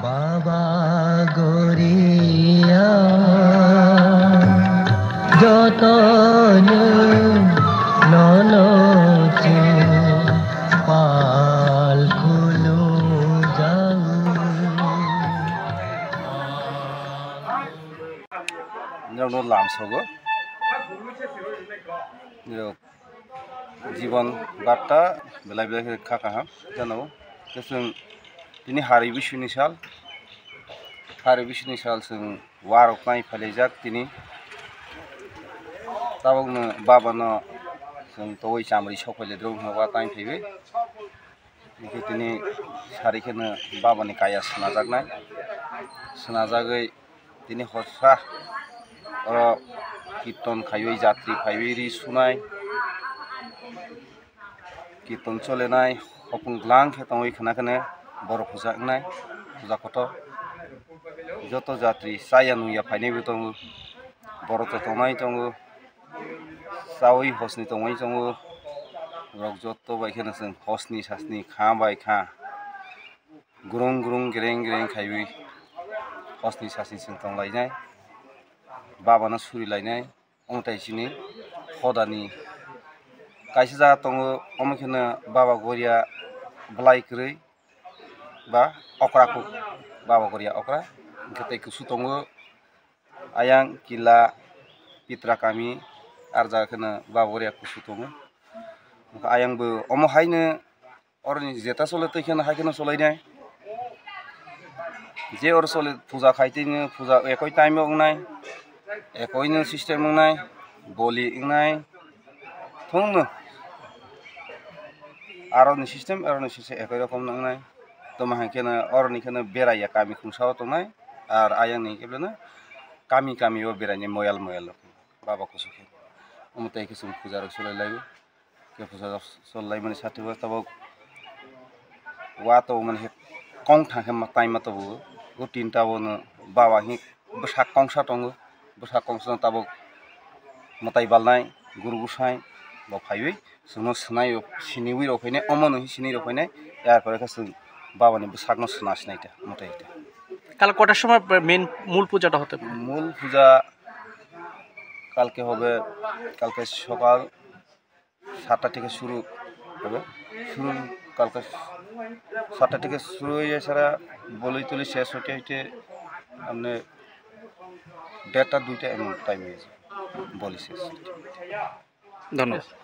বাবা গরিয়া যতন নলচে পাল খুলো যাও जोंनो लामसगो जीवन बार्ता बेलाय बेलाय खाखा जानो जों दिनै हारि बिसुनि साल जों वारक नाय फालिजाक दिनै ताबोनो बाबानो जों तवै चामरि सफैले द्रौ हवा टाइम फैबाय बेखौ दिनै सारिखौनो बाबानि काया सोनाजागै दिनै हरसा कीर्तन खायै जात्रि फाइबै रि सुनाय कीर्तन चलेनाय हपुं ग्लां खेतंयै खोनाखौनो बर' फुजानाय फुजा खथ' जत जात्रि साया नुया फाइनायबो दङ बर' तंनाय दङ सावै हसनि तंनाय दङ रक जत बायखोनो जों हसनि सासनि खा बाय खा गुरुं गुरुं गेरें गेरें खाइबै हसनि सासनि जों तंलायनाय बाबाना सुरिलायनाय अंतायसिनि हदानि कायसे जा दङ अमखौनो बाबा गरिया ब्लाइक्रै बा अक्राखौ बाबा गरिया अक्रा गथाय कुसु दङ आयां किला पित्रा कामि आरजाखौनो बाबा गरिया कुसु दङ आयांबो अमहायनो अरनि जेता सले तैखौनो हायखौनो सलायनाय जे और सले फुजा खायथैनो फुजा एकय टाइम अंनाय एकयनो सिस्टेम अंनाय बलि इंनाय थंनो आरनि सिस्टेम एकय रकम नांनाय तमाहायखौनो अरनिखौनो बेराया कामि खुंसाव तंनाय आर आयांनि केबलनो कामि कामियाव बेरायनाय मयाल बाबा कुसुखे अमतायखौ जों फुजा रक सलायलायो के फुजा सलाय माने साथिबा तब वातो माने कं थांखे टाइम तब वो तीनटा वो बाबा हि बसाक कंसा दङ बसाक कंसा तब मताय बालनाय गुरु गुसाय बा फाइबै जोंनो सुनाय सिनिवि रफैनाय अमनो सिनि रफैनाय यार परे जों बाबानि बसाकनो सुनासिनायता मतायता কাল কটার সময় মেন মূল পূজাটা হতে মূল পূজা কালকে হবে কালকে সকাল 7টা থেকে শুরু হবে কালকে 7টা থেকে শুরু হয়ে সারা বলি তুলি শেষ হতে হতে আপনি 1:30 2টা এমন টাইম হয়েছে বলি শেষ ধন্যবাদ।